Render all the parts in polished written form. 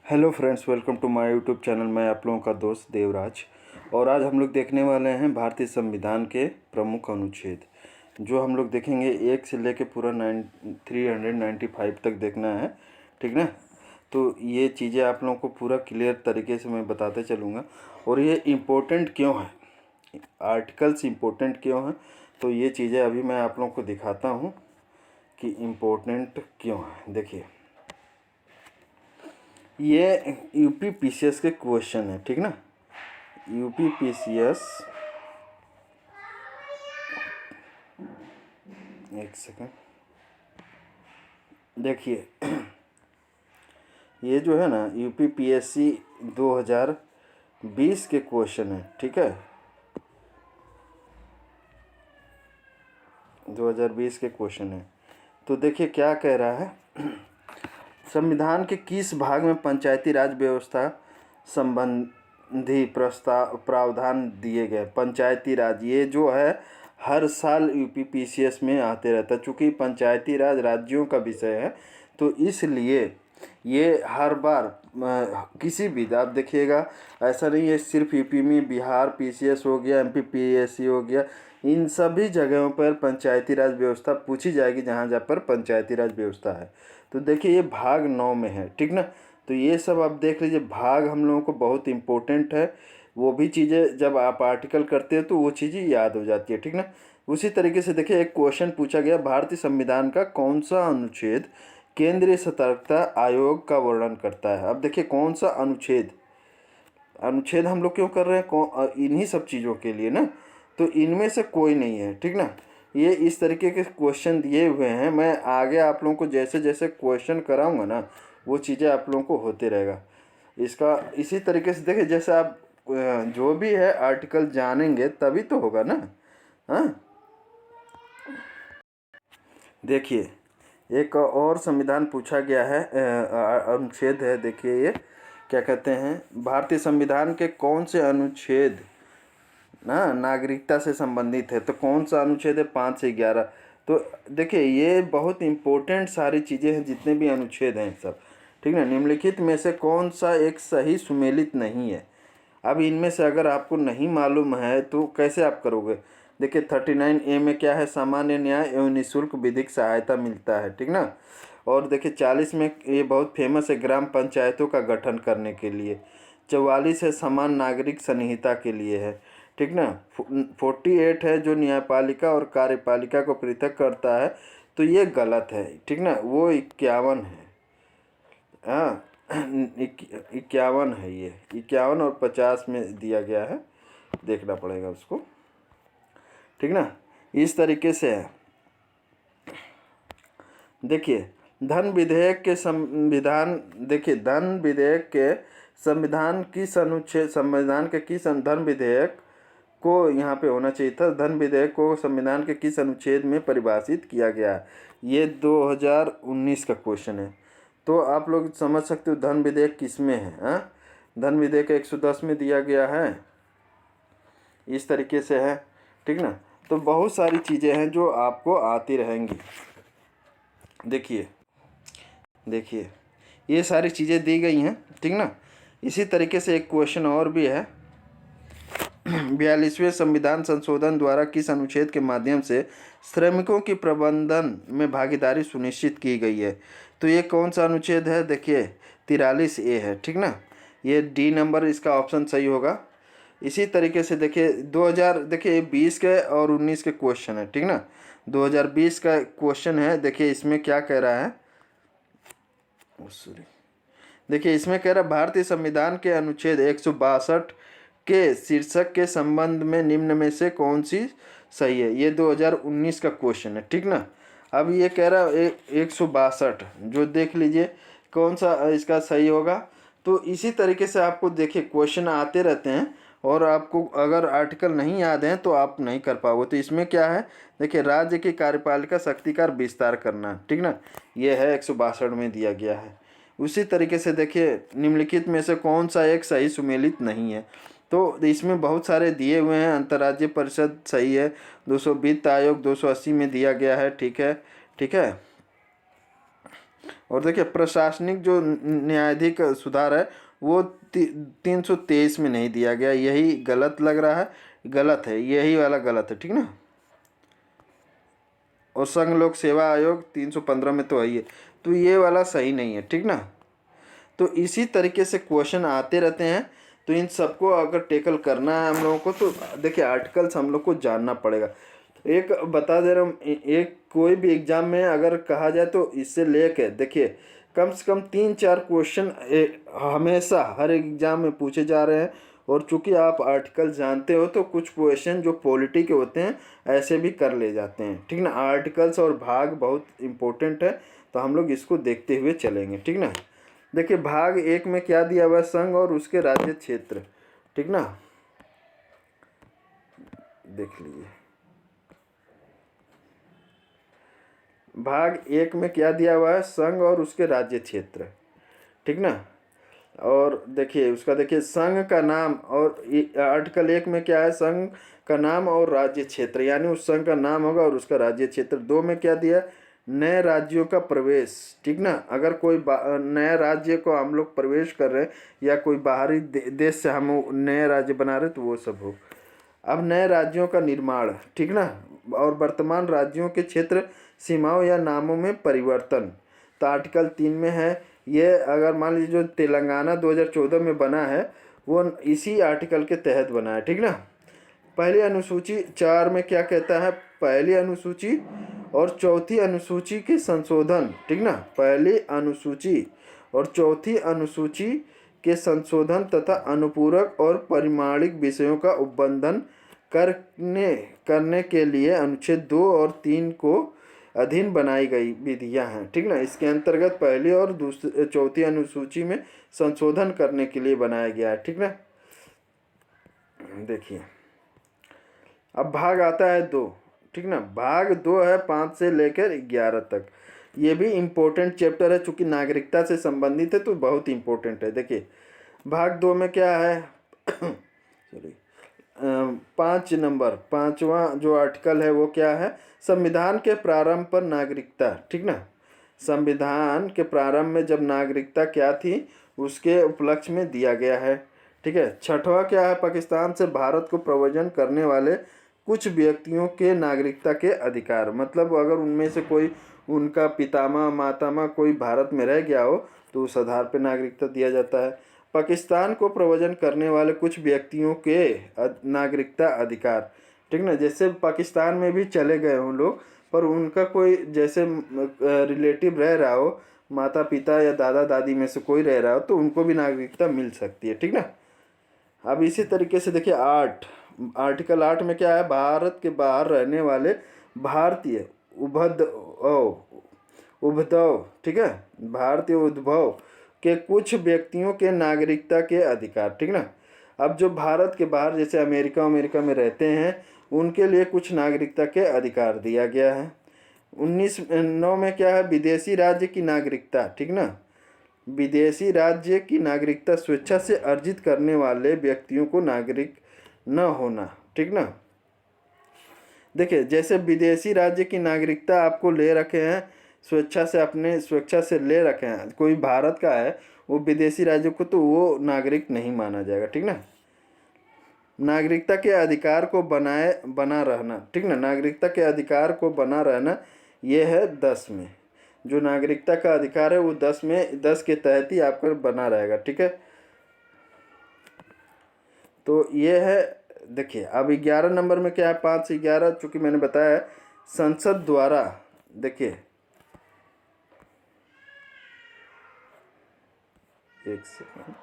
Hello friends, welcome to my YouTube channel. मैं आप लोगों का दोस्त देवराज। और आज हम लोग देखने वाले हैं भारतीय संविधान के प्रमुख अनुच्छेद, जो हम लोग देखेंगे 1 से लेके पूरा 395 तक देखना है, ठीक ना। तो ये चीज़ें आप लोगों को पूरा क्लियर तरीके से मैं बताते चलूँगा। और ये इम्पोर्टेंट क्यों है, आर्टिकल्स इम्पोर्टेंट क्यों हैं, तो ये चीज़ें अभी मैं आप लोगों को दिखाता हूँ कि इम्पोर्टेंट क्यों है। देखिए, ये यूपी पीसीएस के क्वेश्चन है, ठीक ना। यूपी पीसीएस, एक सेकंड, देखिए ये जो है ना यूपी पीएससी 2020 के क्वेश्चन है, ठीक है। 2020 के क्वेश्चन है। तो देखिए क्या कह रहा है। संविधान के किस भाग में पंचायती राज व्यवस्था संबंधी प्रावधान दिए गए। पंचायती राज ये जो है हर साल यूपी पीसीएस में आते रहता है। चूँकि पंचायती राज राज्यों का विषय है, तो इसलिए ये हर बार किसी भी, आप देखिएगा, ऐसा नहीं है सिर्फ यूपी में, बिहार पीसीएस हो गया, एमपी पीएससी हो गया, इन सभी जगहों पर पंचायती राज व्यवस्था पूछी जाएगी जहाँ जहाँ पर पंचायती राज व्यवस्था है। तो देखिए ये भाग 9 में है, ठीक ना। तो ये सब आप देख लीजिए, भाग हम लोगों को बहुत इम्पोर्टेंट है। वो भी चीज़ें जब आप आर्टिकल करते हो तो वो चीज़ें याद हो जाती है, ठीक ना। उसी तरीके से देखिए एक क्वेश्चन पूछा गया, भारतीय संविधान का कौन सा अनुच्छेद केंद्रीय सतर्कता आयोग का वर्णन करता है। अब देखिए कौन सा अनुच्छेद, अनुच्छेद हम लोग क्यों कर रहे हैं, इन्हीं सब चीज़ों के लिए ना। तो इनमें से कोई नहीं है, ठीक ना। ये इस तरीके के क्वेश्चन दिए हुए हैं। मैं आगे आप लोगों को जैसे जैसे क्वेश्चन कराऊंगा ना, वो चीज़ें आप लोगों को होते रहेगा। इसका इसी तरीके से देखिए, जैसे आप जो भी है आर्टिकल जानेंगे तभी तो होगा ना। हाँ, देखिए एक और संविधान पूछा गया है, अनुच्छेद है, देखिए ये क्या कहते हैं, भारतीय संविधान के कौन से अनुच्छेद ना नागरिकता से संबंधित है। तो कौन सा अनुच्छेद है, 5 से 11। तो देखिए ये बहुत इम्पोर्टेंट सारी चीज़ें हैं, जितने भी अनुच्छेद हैं सब, ठीक है। निम्नलिखित में से कौन सा एक सही सुमेलित नहीं है। अब इनमें से अगर आपको नहीं मालूम है तो कैसे आप करोगे। देखिए 39A में क्या है, सामान्य न्याय एवं निःशुल्क विधिक सहायता मिलता है, ठीक ना। और देखिए 40 में ये बहुत फेमस है, ग्राम पंचायतों का गठन करने के लिए। 44 है, समान नागरिक संहिता के लिए है, ठीक ना। 48 है, जो न्यायपालिका और कार्यपालिका को पृथक करता है, तो ये गलत है, ठीक ना। वो 51 है, हाँ 51 है, ये 51 और 50 में दिया गया है, देखना पड़ेगा उसको, ठीक ना। इस तरीके से है। देखिए धन विधेयक के संविधान, देखिए धन विधेयक के संविधान किस अनुच्छेद, संविधान के किस धन विधेयक को यहाँ पे होना चाहिए था, धन विधेयक को संविधान के किस अनुच्छेद में परिभाषित किया गया है। ये 2019 का क्वेश्चन है। तो आप लोग समझ सकते हो धन विधेयक किस में है। हाँ, धन विधेयक 110 में दिया गया है, इस तरीके से है, ठीक ना। तो बहुत सारी चीज़ें हैं जो आपको आती रहेंगी। देखिए देखिए ये सारी चीज़ें दी गई हैं, ठीक ना। इसी तरीके से एक क्वेश्चन और भी है, 42वें संविधान संशोधन द्वारा किस अनुच्छेद के माध्यम से श्रमिकों की प्रबंधन में भागीदारी सुनिश्चित की गई है। तो ये कौन सा अनुच्छेद है, देखिए 43A है, ठीक ना। ये डी नंबर इसका ऑप्शन सही होगा। इसी तरीके से देखिए 2000, देखिए 20 के और 19 के क्वेश्चन है, ठीक ना। 2020 का क्वेश्चन है, देखिए इसमें क्या कह रहा है, सॉरी, देखिए इसमें कह रहा है भारतीय संविधान के अनुच्छेद 162 के शीर्षक के संबंध में निम्न में से कौन सी सही है। ये 2019 का क्वेश्चन है, ठीक ना। अब ये कह रहा है 162, जो देख लीजिए कौन सा इसका सही होगा। तो इसी तरीके से आपको देखिए क्वेश्चन आते रहते हैं, और आपको अगर आर्टिकल नहीं याद हैं तो आप नहीं कर पाओगे। तो इसमें क्या है, देखिए राज्य की कार्यपालिका शक्ति का विस्तार करना, ठीक ना, ये है 162 में दिया गया है। उसी तरीके से देखिए निम्नलिखित में से कौन सा एक सही सुमेलित नहीं है। तो इसमें बहुत सारे दिए हुए हैं, अंतर्राज्यीय परिषद सही है, 200 वित्त आयोग 280 में दिया गया है, ठीक है, ठीक है। और देखिए प्रशासनिक जो न्यायाधिक सुधार है वो 323 में नहीं दिया गया, यही गलत लग रहा है, गलत है, यही वाला गलत है, ठीक ना। और संघ लोक सेवा आयोग 315 में तो है ही, तो ये वाला सही नहीं है, ठीक ना। तो इसी तरीके से क्वेश्चन आते रहते हैं, तो इन सबको अगर टेकल करना है हम लोगों को, तो देखिए आर्टिकल्स हम लोग को जानना पड़ेगा। एक बता दे रहा हूँ, एक कोई भी एग्जाम में अगर कहा जाए तो इससे लेके देखिए कम से कम 3-4 क्वेश्चन हमेशा हर एग्जाम में पूछे जा रहे हैं। और चूंकि आप आर्टिकल जानते हो तो कुछ क्वेश्चन जो पॉलिटी के होते हैं ऐसे भी कर ले जाते हैं, ठीक ना। आर्टिकल्स और भाग बहुत इंपॉर्टेंट है, तो हम लोग इसको देखते हुए चलेंगे, ठीक ना। देखिए भाग 1 में क्या दिया हुआ है, संघ और उसके राज्य क्षेत्र, ठीक ना, देख लीजिए। भाग 1 में क्या दिया हुआ है, संघ और उसके राज्य क्षेत्र, ठीक ना। और देखिए उसका देखिए संघ का नाम, और आर्टिकल 1 में क्या है, संघ का नाम और राज्य क्षेत्र, यानी उस संघ का नाम होगा और उसका राज्य क्षेत्र। 2 में क्या दिया, नए राज्यों का प्रवेश, ठीक ना। अगर कोई नए राज्य को हम लोग प्रवेश कर रहे हैं या कोई बाहरी देश से हम नए राज्य बना रहे तो वो सब हो। अब नए राज्यों का निर्माण, ठीक ना, और वर्तमान राज्यों के क्षेत्र सीमाओं या नामों में परिवर्तन, तो आर्टिकल 3 में है। ये अगर मान लीजिए जो तेलंगाना 2014 में बना है वो इसी आर्टिकल के तहत बना है, ठीक ना। पहली अनुसूची 4 में क्या कहता है, पहली अनुसूची और चौथी अनुसूची के संशोधन, ठीक ना। पहली अनुसूची और चौथी अनुसूची के संशोधन तथा अनुपूरक और परिमाणिक विषयों का उल्लंघन करने के लिए अनुच्छेद 2 और 3 को अधीन बनाई गई विधियां हैं, ठीक ना। इसके अंतर्गत पहली और चौथी अनुसूची में संशोधन करने के लिए बनाया गया है, ठीक ना। देखिए अब भाग आता है 2, ठीक ना। भाग 2 है 5 से लेकर 11 तक। ये भी इम्पोर्टेंट चैप्टर है, चूंकि नागरिकता से संबंधित है तो बहुत इम्पोर्टेंट है। देखिए भाग 2 में क्या है सॉरी 5वां जो आर्टिकल है वो क्या है, संविधान के प्रारंभ पर नागरिकता, ठीक ना। संविधान के प्रारंभ में जब नागरिकता क्या थी उसके उपलक्ष्य में दिया गया है, ठीक है। 6वां क्या है, पाकिस्तान से भारत को प्रव्रजन करने वाले कुछ व्यक्तियों के नागरिकता के अधिकार, मतलब अगर उनमें से कोई उनका पितामह मातामह कोई भारत में रह गया हो तो उस आधार पर नागरिकता दिया जाता है। पाकिस्तान को प्रव्रजन करने वाले कुछ व्यक्तियों के नागरिकता अधिकार, ठीक ना। जैसे पाकिस्तान में भी चले गए हों लोग, पर उनका कोई जैसे रिलेटिव रह रहा हो, माता पिता या दादा दादी में से कोई रह रहा हो, तो उनको भी नागरिकता मिल सकती है, ठीक ना। अब इसी तरीके से देखिए आर्टिकल 8 में क्या है, भारत के बाहर रहने वाले भारतीय उद्भव, ठीक है, भारतीय उद्भव के कुछ व्यक्तियों के नागरिकता के अधिकार, ठीक ना। अब जो भारत के बाहर जैसे अमेरिका में रहते हैं उनके लिए कुछ नागरिकता के अधिकार दिया गया है। 19(9) में क्या है, विदेशी राज्य की नागरिकता, ठीक ना। विदेशी राज्य की नागरिकता स्वेच्छा से अर्जित करने वाले व्यक्तियों को नागरिक न होना, ठीक ना। देखिए जैसे विदेशी राज्य की नागरिकता आपको ले रखे हैं स्वेच्छा से, अपने स्वेच्छा से ले रखे हैं, कोई भारत का है वो विदेशी राज्य को, तो वो नागरिक नहीं माना जाएगा, ठीक ना। नागरिकता के अधिकार को बना रहना, ठीक ना। नागरिकता के अधिकार को बना रहना ये है 10 में, जो नागरिकता का अधिकार है वो 10 के तहत ही आपका बना रहेगा, ठीक है। तो ये है। देखिए अब 11 नंबर में क्या है, 5 से 11, चूँकि मैंने बताया संसद द्वारा, देखिए एक सेकंड,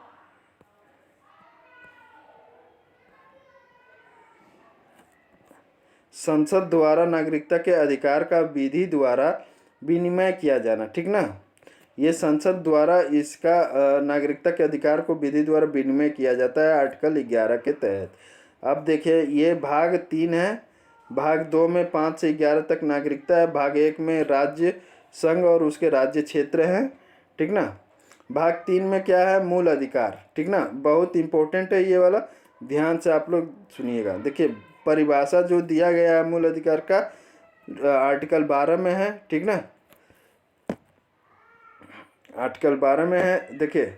संसद द्वारा नागरिकता के अधिकार का विधि द्वारा विनिमय किया जाना, ठीक ना। ये संसद द्वारा इसका नागरिकता के अधिकार को विधि द्वारा विनिमय किया जाता है आर्टिकल 11 के तहत। अब देखिए ये भाग 3 है। भाग 2 में 5 से 11 तक नागरिकता है। भाग 1 में राज्य संघ और उसके राज्य क्षेत्र हैं, ठीक ना। भाग 3 में क्या है, मूल अधिकार, ठीक ना। बहुत इंपॉर्टेंट है ये वाला, ध्यान से आप लोग सुनिएगा। देखिए परिभाषा जो दिया गया है मूल अधिकार का आर्टिकल 12 में है, ठीक ना। आर्टिकल 12 में है देखिए,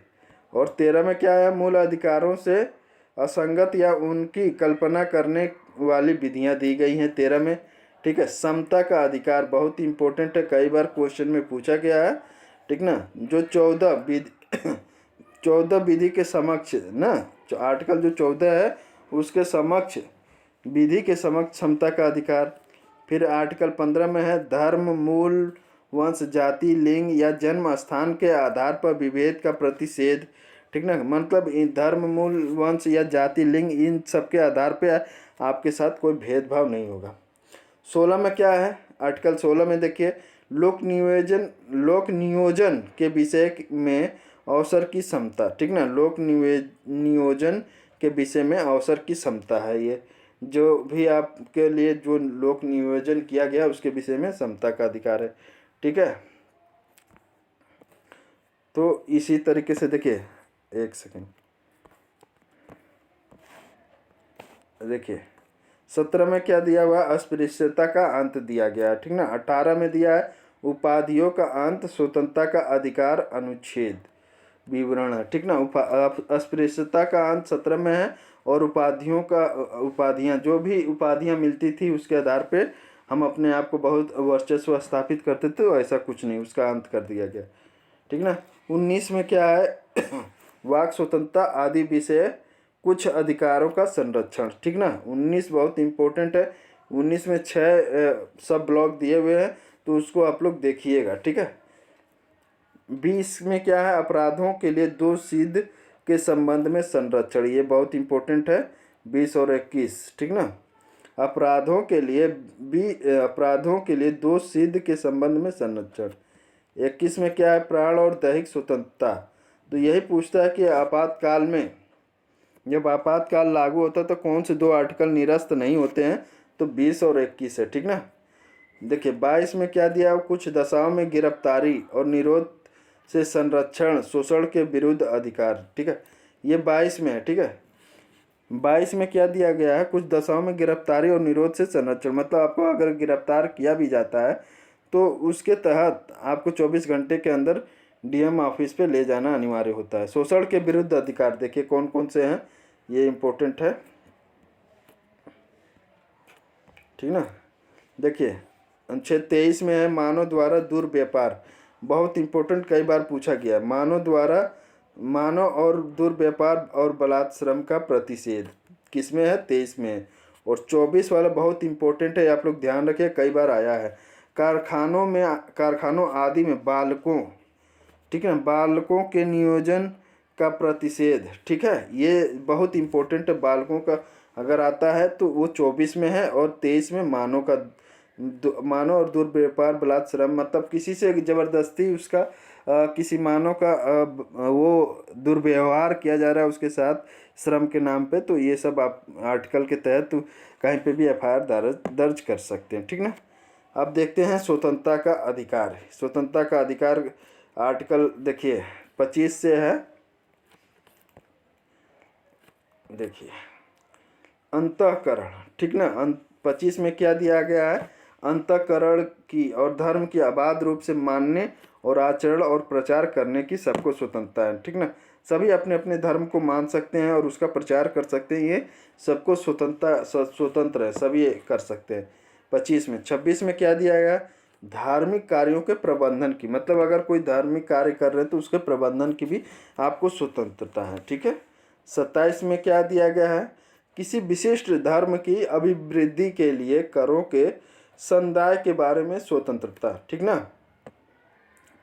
और 13 में क्या है, मूल अधिकारों से असंगत या उनकी कल्पना करने वाली विधियां दी गई हैं 13 में। ठीक है, समता का अधिकार बहुत इंपॉर्टेंट है, कई बार क्वेश्चन में पूछा गया है। ठीक ना, जो 14 विधि 14 विधि के समक्ष ना, आर्टिकल जो 14 है उसके समक्ष, विधि के समक्ष समता का अधिकार। फिर आर्टिकल 15 में है धर्म, मूल, वंश, जाति, लिंग या जन्म स्थान के आधार पर विभेद का प्रतिषेध। ठीक ना, मतलब इन धर्म, मूल, वंश या जाति, लिंग, इन सब के आधार पे आपके साथ कोई भेदभाव नहीं होगा। 16 में क्या है, आर्टिकल 16 में देखिए, लोक नियोजन के विषय में अवसर की समता। ठीक ना, नियोजन के विषय में अवसर की समता है। ये जो भी आपके लिए जो लोक नियोजन किया गया उसके विषय में समता का अधिकार है। ठीक है, तो इसी तरीके से देखिए, एक सेकेंड, देखिए 17 में क्या दिया हुआ, अस्पृश्यता का अंत दिया गया है। ठीक ना, 18 में दिया है उपाधियों का अंत, स्वतंत्रता का अधिकार, अनुच्छेद विवरण है। ठीक ना, अस्पृश्यता का अंत 17 में है, और उपाधियां जो भी उपाधियां मिलती थी उसके आधार पे हम अपने आप को बहुत वर्चस्व स्थापित करते थे, तो ऐसा कुछ नहीं, उसका अंत कर दिया गया। ठीक ना, 19 में क्या है वाक स्वतंत्रता आदि विषय कुछ अधिकारों का संरक्षण। ठीक ना, 19 बहुत इंपॉर्टेंट है। 19 में 6 सब ब्लॉक दिए हुए हैं, तो उसको आप लोग देखिएगा। ठीक है, 20 में क्या है, अपराधों के लिए दोष सिद्ध के संबंध में संरक्षण, ये बहुत इंपॉर्टेंट है, 20 और 21। ठीक ना, अपराधों के लिए दोष सिद्ध के संबंध में संरक्षण। 21 में क्या है, प्राण और दैहिक स्वतंत्रता। तो यही पूछता है कि आपातकाल में, जब आपातकाल लागू होता है तो कौन से 2 आर्टिकल निरस्त नहीं होते हैं, तो 20 और 21 है। ठीक ना, देखिए 22 में क्या दिया, कुछ दशाओं में गिरफ्तारी और निरोध से संरक्षण, शोषण के विरुद्ध अधिकार। ठीक है, ये 22 में है। ठीक है, 22 में क्या दिया गया है, कुछ दशाओं में गिरफ्तारी और निरोध से संरक्षण, मतलब आपको अगर गिरफ्तार किया भी जाता है तो उसके तहत आपको 24 घंटे के अंदर डीएम ऑफिस पे ले जाना अनिवार्य होता है। शोषण के विरुद्ध अधिकार देखिए कौन कौन से हैं, ये इम्पोर्टेंट है। ठीक ना, देखिए अनुच्छेद 23 में है मानव द्वारा दुर्व्यापार, बहुत इंपॉर्टेंट, कई बार पूछा गया। मानव और दुर्व्यापार और बलात्श्रम का प्रतिषेध किसमें है, 23 में है। और 24 वाला बहुत इंपॉर्टेंट है, आप लोग ध्यान रखिए, कई बार आया है। कारखानों आदि में बालकों, ठीक है, बालकों के नियोजन का प्रतिषेध। ठीक है, ये बहुत इंपॉर्टेंट है, बालकों का अगर आता है तो वो 24 में है, और 23 में मानव और दुर्व्यापार बलात्श्रम, मतलब किसी से ज़बरदस्ती उसका किसी मानव का वो दुर्व्यवहार किया जा रहा है उसके साथ श्रम के नाम पे, तो ये सब आप आर्टिकल के तहत कहीं पे भी एफआईआर दर्ज कर सकते हैं। ठीक ना, अब देखते हैं स्वतंत्रता का अधिकार। स्वतंत्रता का अधिकार आर्टिकल देखिए 25 से है, देखिए अंतःकरण। ठीक ना, 25 में क्या दिया गया है, अंतःकरण की और धर्म की अबाध रूप से मानने और आचरण और प्रचार करने की सबको स्वतंत्रता है। ठीक ना, सभी अपने अपने धर्म को मान सकते हैं और उसका प्रचार कर सकते हैं, ये सबको स्वतंत्र है, सभी ये कर सकते हैं। 25 में 26 में क्या दिया गया, धार्मिक कार्यों के प्रबंधन की, मतलब अगर कोई धार्मिक कार्य कर रहे हैं तो उसके प्रबंधन की भी आपको स्वतंत्रता है। ठीक है, 27 में क्या दिया गया है, किसी विशिष्ट धर्म की अभिवृद्धि के लिए करों के समुदाय के बारे में स्वतंत्रता। ठीक ना,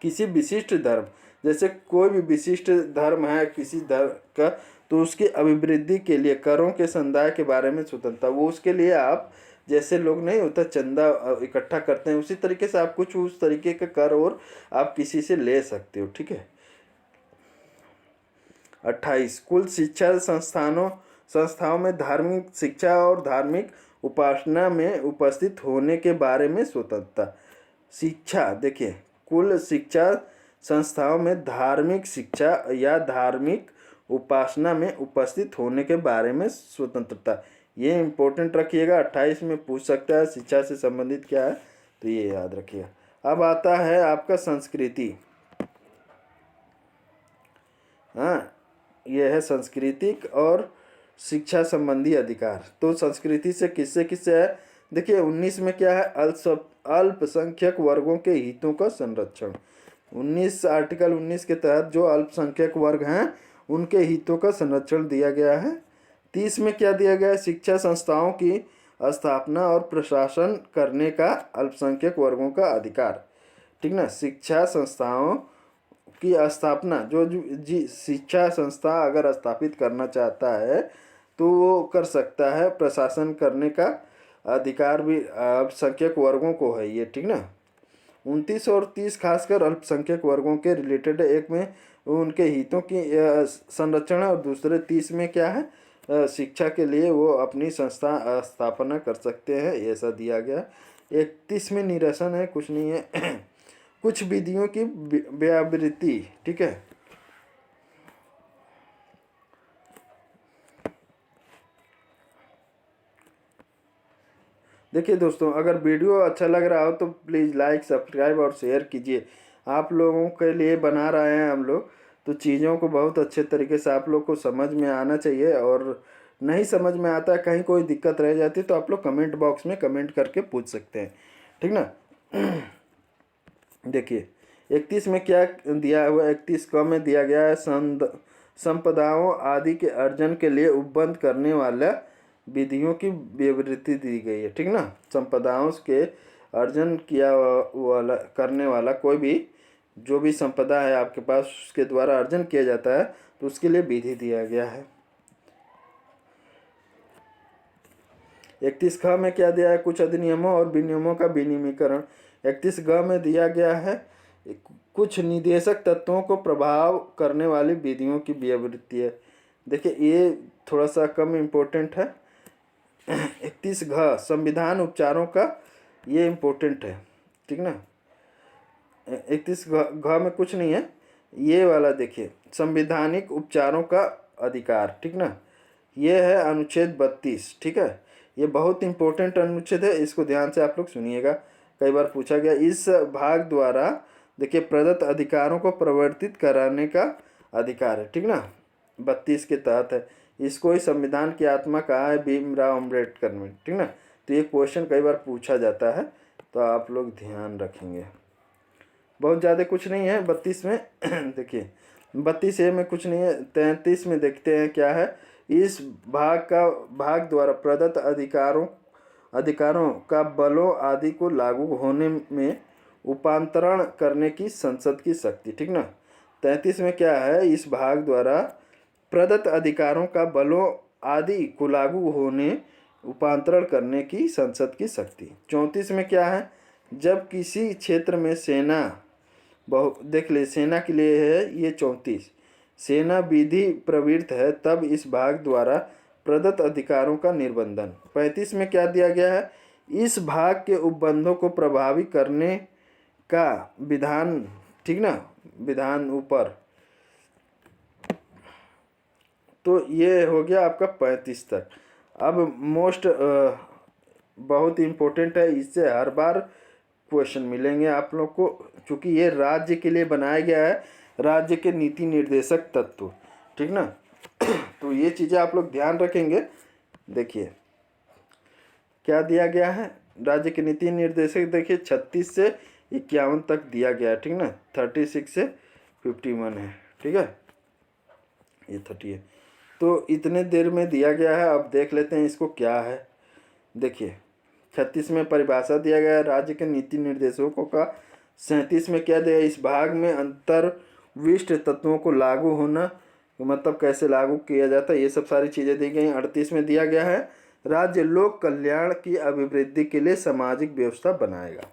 किसी विशिष्ट धर्म, जैसे कोई भी विशिष्ट धर्म है किसी धर्म का, तो उसकी अभिवृद्धि के लिए करों के समुदाय के बारे में स्वतंत्रता, वो उसके लिए आप जैसे लोग नहीं होता चंदा इकट्ठा करते हैं, उसी तरीके से आप कुछ उस तरीके का कर और आप किसी से ले सकते हो। ठीक है, 28 कुल शिक्षा संस्थाओं में धार्मिक शिक्षा और धार्मिक उपासना में उपस्थित होने के बारे में स्वतंत्रता। शिक्षा देखिए, कुल शिक्षा संस्थाओं में धार्मिक शिक्षा या धार्मिक उपासना में उपस्थित होने के बारे में स्वतंत्रता, ये इम्पोर्टेंट रखिएगा, 28 में पूछ सकता है शिक्षा से संबंधित क्या है, तो ये याद रखिएगा। अब आता है आपका संस्कृति। हाँ, ये है सांस्कृतिक और शिक्षा संबंधी अधिकार। तो संस्कृति से किससे किससे है? देखिए 19 में क्या है? अल्पसंख्यक वर्गों के हितों का संरक्षण। 19 आर्टिकल 19 के तहत जो अल्पसंख्यक वर्ग हैं उनके हितों का संरक्षण दिया गया है। 30 में क्या दिया गया है? शिक्षा संस्थाओं की स्थापना और प्रशासन करने का अल्पसंख्यक वर्गों का अधिकार। ठीक ना, शिक्षा संस्थाओं की स्थापना, जो जी शिक्षा संस्था अगर स्थापित करना चाहता है तो वो कर सकता है। प्रशासन करने का अधिकार भी अल्पसंख्यक वर्गों को है ये। ठीक ना, 29 और 30 खासकर अल्पसंख्यक वर्गों के रिलेटेड। एक में उनके हितों की संरक्षण है और दूसरे 30 में क्या है? शिक्षा के लिए वो अपनी संस्था स्थापना कर सकते हैं, ऐसा दिया गया। 31 में निरसन है, कुछ नहीं है। कुछ विधियों की व्यावृत्ति। ठीक है, देखिए दोस्तों, अगर वीडियो अच्छा लग रहा हो तो प्लीज़ लाइक, सब्सक्राइब और शेयर कीजिए। आप लोगों के लिए बना रहे हैं हम लोग, तो चीज़ों को बहुत अच्छे तरीके से आप लोग को समझ में आना चाहिए। और नहीं समझ में आता, कहीं कोई दिक्कत रह जाती है तो आप लोग कमेंट बॉक्स में कमेंट करके पूछ सकते हैं। ठीक ना। देखिए 31 में क्या दिया हुआ? 31 क में दिया गया है संपदाओं आदि के अर्जन के लिए उपबंध करने वाला विधियों की विवृत्ति दी गई है। ठीक ना, संपदाओं के अर्जन किया वाला करने वाला कोई भी जो भी संपदा है आपके पास उसके द्वारा अर्जन किया जाता है तो उसके लिए विधि दिया गया है। 31 ख में क्या दिया है? कुछ अधिनियमों और विनियमों का विनियमीकरण। 31 ग में दिया गया है कुछ निदेशक तत्वों को प्रभाव करने वाली विधियों की व्यावृत्ति है। देखिए ये थोड़ा सा कम इम्पोर्टेंट है। 31 घ संविधान उपचारों का, ये इम्पोर्टेंट है। ठीक ना, 31 घ में कुछ नहीं है, ये वाला देखिए, संवैधानिक उपचारों का अधिकार। ठीक ना, ये है अनुच्छेद 32। ठीक है, ये बहुत इंपॉर्टेंट अनुच्छेद है, इसको ध्यान से आप लोग सुनिएगा, कई बार पूछा गया। इस भाग द्वारा देखिए प्रदत्त अधिकारों को प्रवर्तित कराने का अधिकार है। ठीक ना, 32 के तहत है। इसको ही संविधान की आत्मा कहा है भीमराव अम्बेडकर ने। ठीक ना, तो ये क्वेश्चन कई बार पूछा जाता है, तो आप लोग ध्यान रखेंगे। बहुत ज़्यादा कुछ नहीं है 32 में। देखिए 32A में कुछ नहीं है। 33 में देखते हैं क्या है? इस भाग द्वारा प्रदत्त अधिकारों का बलों आदि को लागू होने में उपांतरण करने की संसद की शक्ति। ठीक ना, 33 में क्या है? इस भाग द्वारा प्रदत्त अधिकारों का बलों आदि को लागू होने उपांतरण करने की संसद की शक्ति। 34 में क्या है? जब किसी क्षेत्र में सेना देख ले, सेना के लिए है ये 34, सेना विधि प्रवृत्त है तब इस भाग द्वारा प्रदत्त अधिकारों का निर्बंधन। 35 में क्या दिया गया है? इस भाग के उपबंधों को प्रभावी करने का विधान। ठीक ना, विधान ऊपर। तो ये हो गया आपका 35 तक। अब मोस्ट बहुत इम्पोर्टेंट है, इससे हर बार क्वेश्चन मिलेंगे आप लोग को, क्योंकि ये राज्य के लिए बनाया गया है, राज्य के नीति निर्देशक तत्व। ठीक ना, तो ये चीज़ें आप लोग ध्यान रखेंगे। देखिए क्या दिया गया है? राज्य के नीति निर्देशक देखिए 36 से 51 तक दिया गया है। ठीक ना, 36 से 51 है। ठीक है, ये 30 है, तो इतने देर में दिया गया है। अब देख लेते हैं इसको क्या है। देखिए 36 में परिभाषा दिया गया है राज्य के नीति निर्देशकों का। 37 में क्या दिया? इस भाग में अंतर्विष्ट तत्वों को लागू होना, मतलब कैसे लागू किया जाता है, ये सब सारी चीज़ें दी गई। 38 में दिया गया है राज्य लोक कल्याण की अभिवृद्धि के लिए सामाजिक व्यवस्था बनाएगा।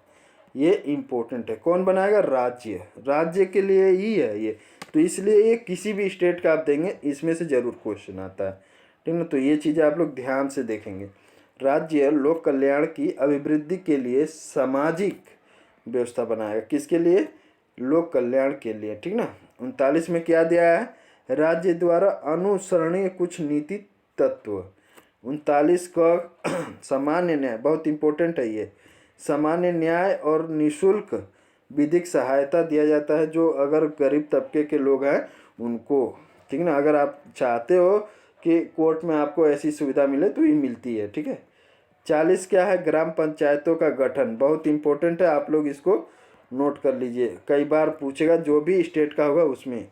ये इम्पोर्टेंट है, कौन बनाएगा? राज्य के लिए ही है ये, तो इसलिए ये किसी भी स्टेट का आप देंगे इसमें से जरूर क्वेश्चन आता है। ठीक ना, तो ये चीज़ें आप लोग ध्यान से देखेंगे। राज्य लोक कल्याण की अभिवृद्धि के लिए सामाजिक व्यवस्था बनाएगा, किसके लिए? लोक कल्याण के लिए। ठीक ना, 39 में क्या दिया है? राज्य द्वारा अनुसरणीय कुछ नीति तत्व। 39 का सामान्य न्याय, बहुत इंपॉर्टेंट है ये। सामान्य न्याय और निःशुल्क विधिक सहायता दिया जाता है, जो अगर गरीब तबके के लोग हैं उनको ठीक है ना। अगर आप चाहते हो कि कोर्ट में आपको ऐसी सुविधा मिले तो ये मिलती है, ठीक है। 40 क्या है, ग्राम पंचायतों का गठन, बहुत इंपॉर्टेंट है, आप लोग इसको नोट कर लीजिए, कई बार पूछेगा, जो भी स्टेट का होगा उसमें,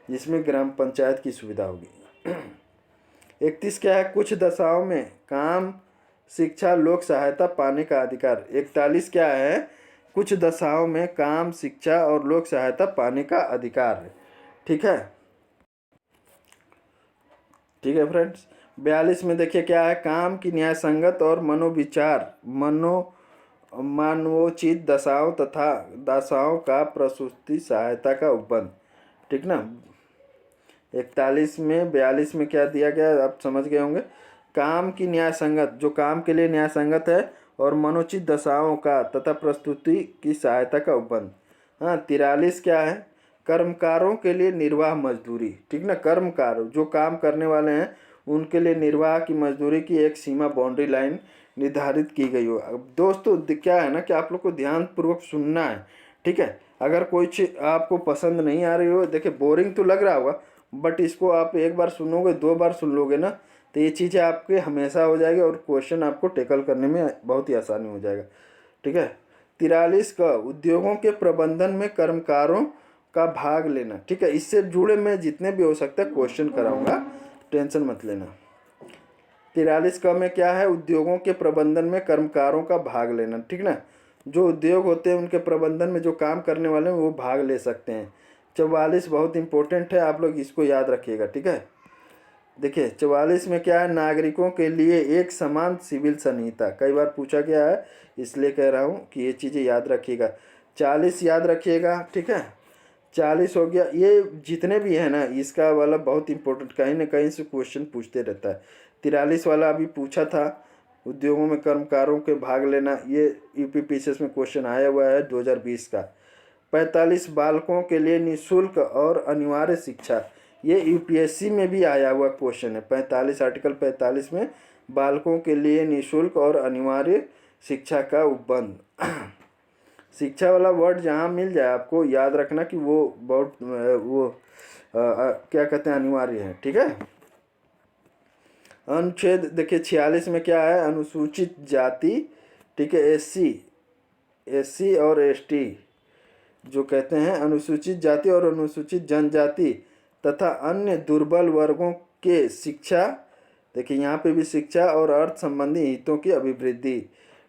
जिसमें ग्राम पंचायत की सुविधा होगी। 31 क्या है, कुछ दशाओं में काम, शिक्षा, लोक सहायता पाने का अधिकार। 41 क्या है, कुछ दशाओं में काम, शिक्षा और लोक सहायता पाने का अधिकार है, ठीक है। ठीक है फ्रेंड्स। 42 में देखिए क्या है, काम की न्याय संगत और मनोविचार मानवोचित दशाओं तथा दशाओं का प्रसूति सहायता का उपबंध, ठीक ना। 41 में 42 में क्या दिया गया आप समझ गए होंगे, काम की न्याय संगत, जो काम के लिए न्याय संगत है, और मनोचित दशाओं का तथा प्रस्तुति की सहायता का उपबंध। हाँ, 43 क्या है, कर्मकारों के लिए निर्वाह मजदूरी, ठीक ना। कर्मकार जो काम करने वाले हैं उनके लिए निर्वाह की मजदूरी की एक सीमा, बाउंड्री लाइन निर्धारित की गई हो। अब दोस्तों क्या है ना कि आप लोग को ध्यानपूर्वक सुनना है, ठीक है। अगर कोई चीज़ आपको पसंद नहीं आ रही हो, देखिए बोरिंग तो लग रहा होगा, बट इसको आप एक बार सुनोगे, 2 बार सुन लोगे ना, तो ये चीज़ें आपके हमेशा हो जाएगी और क्वेश्चन आपको टैकल करने में बहुत ही आसानी हो जाएगा, ठीक है। 43 का उद्योगों के प्रबंधन में कर्मकारों का भाग लेना, ठीक है। इससे जुड़े मैं जितने भी हो सकता है क्वेश्चन कराऊंगा, टेंशन मत लेना। 43 का में क्या है, उद्योगों के प्रबंधन में कर्मकारों का भाग लेना, ठीक ना। जो उद्योग होते हैं उनके प्रबंधन में जो काम करने वाले हैं वो भाग ले सकते हैं। 44 बहुत इंपॉर्टेंट है, आप लोग इसको याद रखिएगा, ठीक है। देखिए 44 में क्या है, नागरिकों के लिए एक समान सिविल संहिता, कई बार पूछा गया है इसलिए कह रहा हूँ कि ये चीज़ें याद रखिएगा। 40 याद रखिएगा, ठीक है। 40 हो गया, ये जितने भी है ना इसका वाला बहुत इंपॉर्टेंट, कहीं ना कहीं से क्वेश्चन पूछते रहता है। 43 वाला अभी पूछा था, उद्योगों में कर्मकारों के भाग लेना, ये यूपीपीसीएस में क्वेश्चन आया हुआ है 2020 का। 45 बालकों के लिए निःशुल्क और अनिवार्य शिक्षा, ये यूपीएससी में भी आया हुआ क्वेश्चन है। 45 आर्टिकल 45 में बालकों के लिए निःशुल्क और अनिवार्य शिक्षा का उपबंध। शिक्षा वाला वर्ड जहाँ मिल जाए आपको याद रखना कि वो बहुत क्या कहते हैं, अनिवार्य है, ठीक है। अनुच्छेद देखिए 46 में क्या है, अनुसूचित जाति, ठीक है, एससी और एसटी जो कहते हैं, अनुसूचित जाति और अनुसूचित जनजाति तथा अन्य दुर्बल वर्गों के शिक्षा, देखिए यहाँ पे भी शिक्षा और अर्थ संबंधी हितों की अभिवृद्धि,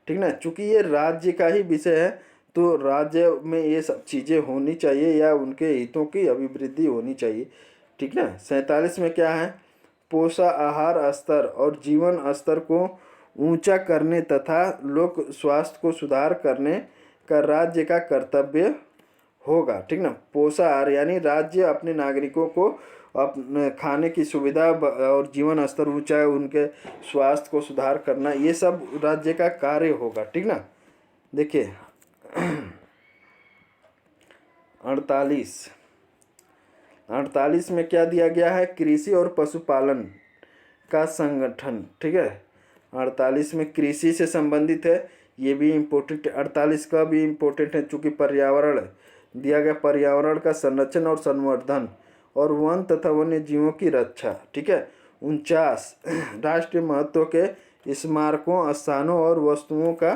ठीक ना। चूंकि ये राज्य का ही विषय है तो राज्य में ये सब चीज़ें होनी चाहिए या उनके हितों की अभिवृद्धि होनी चाहिए, ठीक ना। 47 में क्या है, पोषाहार स्तर और जीवन स्तर को ऊंचा करने तथा लोक स्वास्थ्य को सुधार करने का राज्य का कर्तव्य होगा, ठीक ना। पोषाहार यानी राज्य अपने नागरिकों को अपने खाने की सुविधा और जीवन स्तर ऊंचा, उनके स्वास्थ्य को सुधार करना, ये सब राज्य का कार्य होगा, ठीक ना। देखिए 48 में क्या दिया गया है, कृषि और पशुपालन का संगठन, ठीक है। 48 में कृषि से संबंधित है, ये भी इम्पोर्टेंट। 48 का भी इम्पोर्टेंट है चूँकि पर्यावरण दिया गया, पर्यावरण का संरक्षण और संवर्धन और वन तथा वन्य जीवों की रक्षा, ठीक है। 49 राष्ट्रीय महत्व के स्मारकों, स्थानों और वस्तुओं का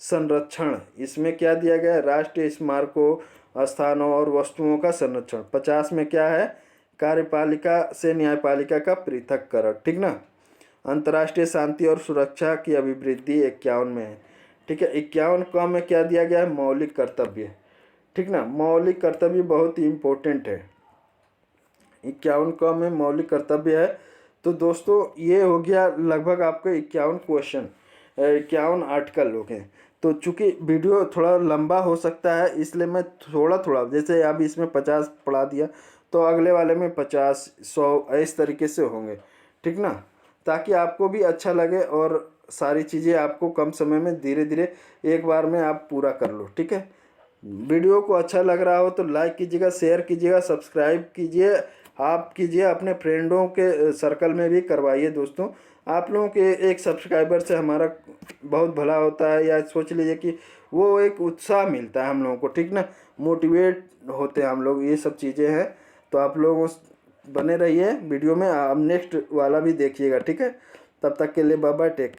संरक्षण, इसमें क्या दिया गया है, राष्ट्रीय स्मारकों, स्थानों और वस्तुओं का संरक्षण। 50 में क्या है, कार्यपालिका से न्यायपालिका का पृथक्करण, ठीक ना। अंतर्राष्ट्रीय शांति और सुरक्षा की अभिवृद्धि 51 में है, ठीक है। 51 क में क्या दिया गया है, मौलिक कर्तव्य, ठीक ना। मौलिक कर्तव्य बहुत ही इम्पोर्टेंट है। 51 क में मौलिक कर्तव्य है। तो दोस्तों ये हो गया लगभग आपके 51 क्वेश्चन, 51 आर्टिकल हो गए। तो चूँकि वीडियो थोड़ा लंबा हो सकता है इसलिए मैं थोड़ा थोड़ा, जैसे अब इसमें 50 पढ़ा दिया तो अगले वाले में 50, 100 इस तरीके से होंगे, ठीक ना, ताकि आपको भी अच्छा लगे और सारी चीज़ें आपको कम समय में धीरे धीरे एक बार में आप पूरा कर लो, ठीक है। वीडियो को अच्छा लग रहा हो तो लाइक कीजिएगा, शेयर कीजिएगा, सब्सक्राइब कीजिए, आप कीजिए, अपने फ्रेंडों के सर्कल में भी करवाइए। दोस्तों आप लोगों के एक सब्सक्राइबर से हमारा बहुत भला होता है, या सोच लीजिए कि वो एक उत्साह मिलता है हम लोगों को, ठीक ना, मोटिवेट होते हैं हम लोग, ये सब चीज़ें हैं। तो आप लोगों बने रहिए वीडियो में, अब नेक्स्ट वाला भी देखिएगा, ठीक है। तब तक के लिए बाय बाय, टेक।